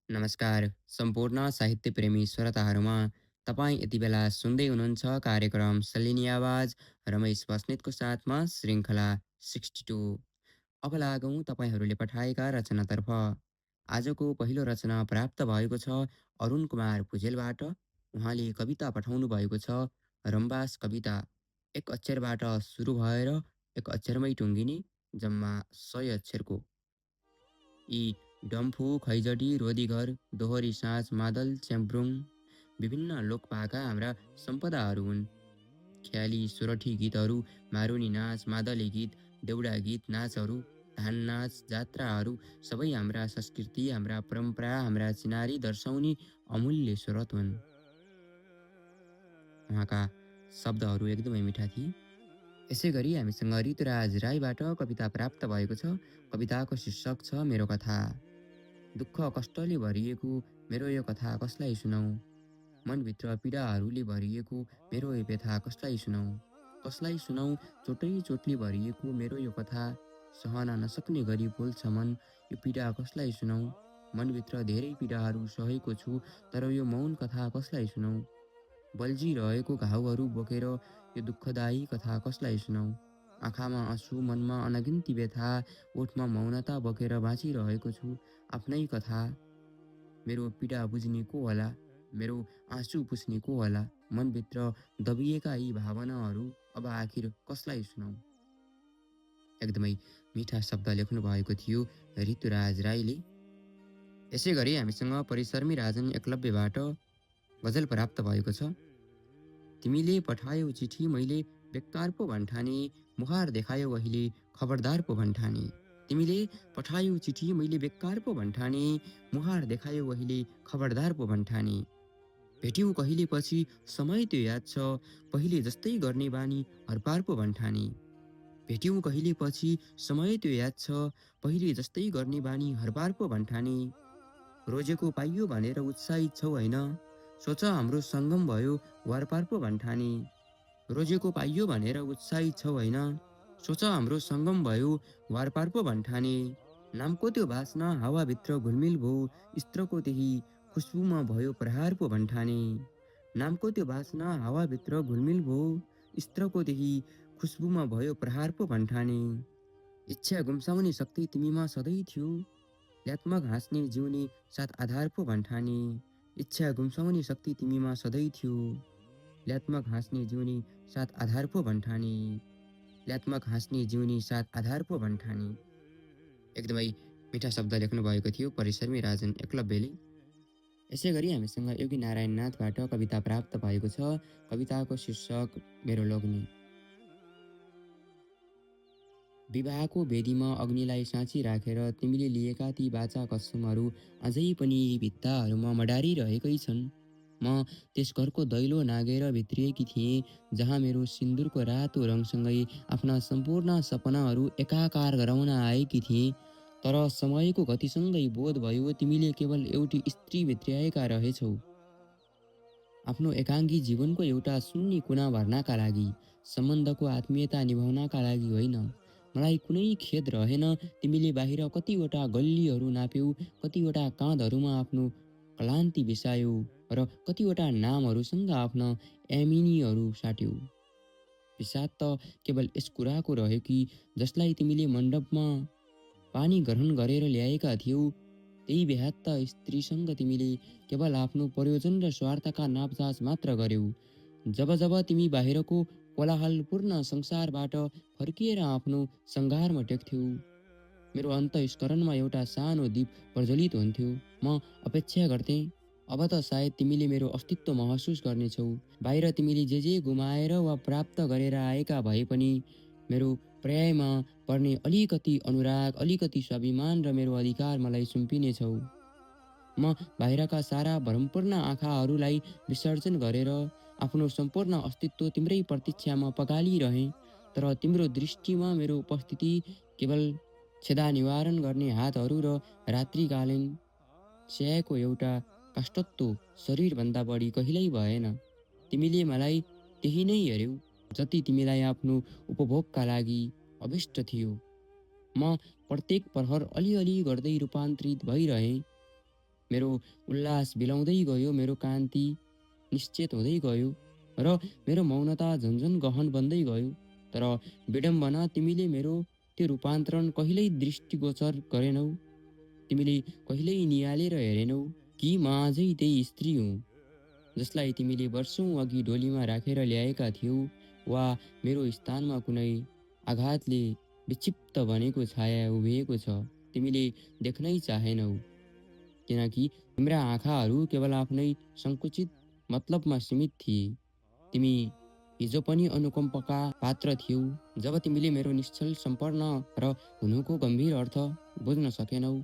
नमस्कार सम्पूर्ण साहित्य प्रेमी श्रोताहरूमा तपाईँ यति बेला सुन्दै हुनुहुन्छ कार्यक्रम सलिनी आवाज रमेश बस्नेतको साथमा श्रृङ्खला 62। अब लागौँ तपाईँहरूले पठाएका रचनातर्फ। आजको पहिलो रचना प्राप्त भएको छ अरुण कुमार भुजेलबाट। उहाँले कविता पठाउनु भएको छ रम्बास कविता। एक अक्षरबाट सुरु भएर एक अक्षरमै टुङ्गिने, जम्मा 100 अक्षरको। यी डम्फु खैजडी रोदीघर दोहोरी साँझ मादल च्याम्ब्रुङ विभिन्न लोकपाका हाम्रा सम्पदाहरू हुन्। ख्याली सोरठी गीतहरू, मारुनी नाच, मादली गीत, देउडा गीत, नाचहरू, धान नाच, जात्राहरू सबै हाम्रा संस्कृति, हाम्रा परम्परा, हाम्रा चिनारी दर्शाउने अमूल्य स्रोत हुन्। उहाँका शब्दहरू एकदमै मिठा थिए। यसै गरी हामीसँग ऋतुराज राईबाट कविता प्राप्त भएको छ। कविताको शीर्षक छ मेरो कथा। दुःख कष्टले भरिएको मेरो यो कथा कसलाई सुनाऊ। मनभित्र पीडाहरूले भरिएको मेरो यो व्यथा कसलाई सुनाऊ। कसलाई सुनाऊ चोटै चोटले भरिएको मेरो यो कथा। सहन नसक्ने गरी बोल्छ मन, यो पीडा कसलाई सुनाऊ। मनभित्र धेरै पीडाहरू सहेको छु, तर यो मौन कथा कसलाई सुनाऊ। बल्झिरहेको घाउहरू बोकेर यो दुःखदायी कथा कसलाई सुनाऊ। आँखामा आँसु, मनमा अनगिन्ती व्यथा, ओठमा मौनता बोकेर बाँचिरहेको छु आफ्नै कथा। मेरो पीडा बुझ्ने को होला, मेरो आँसु पुस्ने को होला। मनभित्र दबिएका यी भावनाहरू अब आखिर कसलाई सुनाऊ। एकदमै मिठा शब्द लेख्नु भएको थियो ऋतुराज राईले। यसै गरी हामीसँग परिसरमी राजन एकलव्यबाट गजल प्राप्त भएको छ। तिमीले पठायौ चिठी मैले बेकार पो भन्ठाने, मुहार देखायौ अहिले खबरदार पो भन्ठाने। तिमीले पठायौ चिठी मैले बेकार पो भन्ठाने, मुहार देखायौ अहिले खबरदार पो भन्ठाने। भेट्यौँ कहिले पछि समय त्यो याद छ, पहिले जस्तै गर्ने बानी हरपार पो भन्ठाने। भेट्यौँ कहिले पछि समय त्यो याद छ, पहिले जस्तै गर्ने बानी हरपार पो भन्ठाने। रोजेको पाइयो भनेर उत्साहित छौ होइन, सोच हाम्रो सङ्गम भयो वारपार पो भन्ठाने। रोजेको पाइयो भनेर उत्साहित छौ होइन, सोच हाम्रो सङ्गम भयो वारपार पो भन्ठाने। नामको त्यो बास्ना हावाभित्र घुलमिल भो, स्त्रको त्यही खुस्बुमा भयो प्रहार पो भन्ठाने। नामको त्यो बास्ना हावाभित्र घुलमिल भो, स्त्रको त्यही खुस्बुमा भयो प्रहार पो भन्ठाने। इच्छा गुम्साउने शक्ति तिमीमा सधैँ थियो, ल्यात्मक हाँस्ने जिउने साथ आधार पो भन्ठाने। इच्छा गुम्साउने शक्ति तिमीमा सधैँ थियो, ल्यात्मक हाँस्ने जिउने साथ आधार पो भन्ठाने। ल्यात्मक हाँस्ने जिउने साथ आधार पो भन्ठाने। एकदमै मिठा शब्द लेख्नु भएको थियो परिसरमी राजन एकलव्यले। यसै गरी हामीसँग योगी नारायण नाथबाट कविता प्राप्त भएको छ। कविताको शीर्षक मेरो लोग्ने। विवाहको वेदीमा अग्निलाई साँची राखेर तिमीले लिएका ती बाचा कसमहरू अझै पनि यी भित्ताहरूमा मडारिरहेकै छन्। म त्यस घरको दैलो नागेर भित्रिएकी थिएँ, जहाँ मेरो सिन्दुरको रातो रङसँगै आफ्ना सम्पूर्ण सपनाहरू एकाकार गराउन आएकी थिएँ। तर समयको गतिसँगै बोध भयो तिमीले केवल एउटी स्त्री भित्र्याएका रहेछौ, आफ्नो एकाङ्गी जीवनको एउटा शून्य कुना भर्नका लागि, सम्बन्धको आत्मीयता निभाउनका लागि होइन। मलाई कुनै खेद रहेन, तिमीले बाहिर कतिवटा गल्लीहरू नाप्यौ, कतिवटा काँधहरूमा आफ्नो क्लान्ति बिसायौ र कतिवटा नामहरूसँग आफ्ना एमिनीहरू साट्यौ। विषाद त केवल यस कुराको रह्यो कि जसलाई तिमीले मण्डपमा पानी ग्रहण गरेर ल्याएका थियौ, त्यही बेहात्त स्त्रीसँग तिमीले केवल आफ्नो प्रयोजन र स्वार्थका नापजाँच मात्र गर्यौ। जब जब तिमी बाहिरको कोलाहलपूर्ण संसारबाट फर्किएर आफ्नो सङ्घारमा टेक्थ्यौ, मेरो अन्तस्करणमा एउटा सानो दीप प्रज्वलित हुन्थ्यो। म अपेक्षा गर्थेँ, अब त सायद तिमीले मेरो अस्तित्व महसुस गर्नेछौ। बाहिर तिमीले जे जे गुमाएर वा प्राप्त गरेर आएका भए पनि मेरो पर्यायमा पर्ने अलिकति अनुराग, अलिकति स्वाभिमान र मेरो अधिकार मलाई सुम्पिनेछौ। म बाहिरका सारा भ्रमपूर्ण आँखाहरूलाई विसर्जन गरेर आफ्नो सम्पूर्ण अस्तित्व तिम्रै प्रतीक्षामा पगालिरहेँ। तर तिम्रो दृष्टिमा मेरो उपस्थिति केवल छेदा निवारण गर्ने हातहरू र रात्रिकालीन स्याएको एउटा काष्ठत्व शरीरभन्दा बढी कहिल्यै भएन। तिमीले मलाई त्यही नै हेऱ्यौ, जति तिमीलाई आफ्नो उपभोगका लागि अभिष्ट थियो। म प्रत्येक प्रहर अलिअलि गर्दै रूपान्तरित भइरहेँ। मेरो उल्लास बिलाउँदै गयो, मेरो कान्ति निश्चेत हुँदै गयो र मेरो मौनता झन्झन गहन बन्दै गयो। तर विडम्बना, तिमीले मेरो त्यो रूपान्तरण कहिल्यै दृष्टिगोचर गरेनौ। तिमीले कहिल्यै नियालेर हेरेनौ कि म अझै त्यही स्त्री हुँ जसलाई तिमीले वर्षौँ अघि डोलीमा राखेर ल्याएका थियौ, वा मेरो स्थानमा कुनै आघातले विक्षिप्त बनेको छाया उभिएको छ। तिमीले देख्नै चाहेनौ, किनकि तिम्रा आँखाहरू केवल आफ्नै सङ्कुचित मतलबमा सीमित थिए। तिमी हिजो पनि अनुकम्पका पात्र थियौ, जब तिमीले मेरो निश्चल सम्पन्न र हुनुको गम्भीर अर्थ बुझ्न सकेनौ,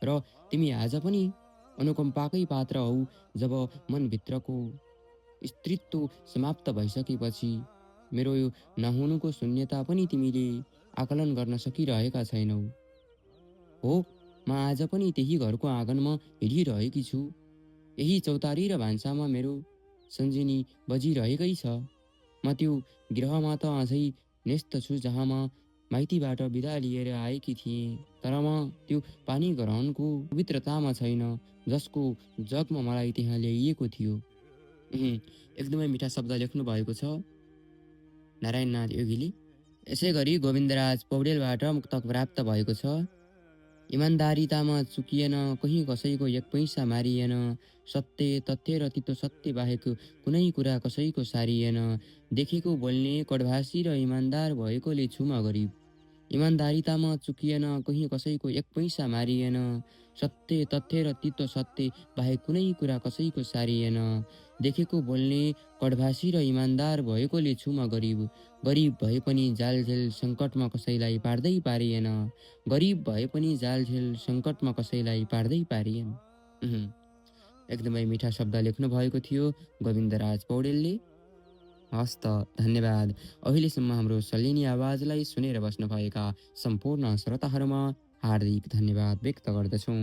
र तिमी आज पनि अनुकम्पाकै पात्र हौ, जब मनभित्रको स्त्रीत्व समाप्त भइसकेपछि। मेरो यो नहुनुको शून्यता पनि तिमीले आकलन गर्न सकिरहेका छैनौ। हो, म आज पनि त्यही घरको आँगनमा हिँडिरहेकी छु। यही चौतारी र भान्सामा मेरो सन्जिनी बजिरहेकै छ। म त्यो गृहमा त अझै न्यस्त छु जहाँ म माइतीबाट बिदा लिएर आएकी थिएँ। तर म त्यो पानी ग्रहणको पवित्रतामा छैन जसको जगमा मलाई त्यहाँ ल्याइएको थियो। एकदमै मिठा शब्द लेख्नु भएको छ नारायणनाथ योगीले। यसै गरी गोविन्दराज पौडेलबाट मुक्तक प्राप्त भएको छ। इमान्दारितामा चुकिएन, कहीँ कसैको एक पैसा मारिएन, सत्य तथ्य र तितो सत्य बाहेक कुनै कुरा कसैको सारिएन। देखेको बोल्ने कडभासी र इमान्दार भएकोले छु म गरिब। इमान्दारितामा चुकिएन, कहीँ कसैको एक पैसा मारिएन, सत्य तथ्य र तितो सत्य बाहेक कुनै कुरा कसैको सारिएन। देखेको बोल्ने कडभासी र इमान्दार भएकोले छु म गरिब। गरिब भए पनि जालझेल सङ्कटमा कसैलाई पार्दै पारिएन। गरिब भए पनि जालझेल सङ्कटमा कसैलाई पार्दै पारिएन। एकदमै मिठा शब्द लेख्नु भएको थियो गोविन्दराज पौडेलले। हस् त, धन्यवाद। अहिलेसम्म हाम्रो सलिनी आवाजलाई सुनेर बस्नुभएका सम्पूर्ण श्रोताहरूमा हार्दिक धन्यवाद व्यक्त गर्दछौँ।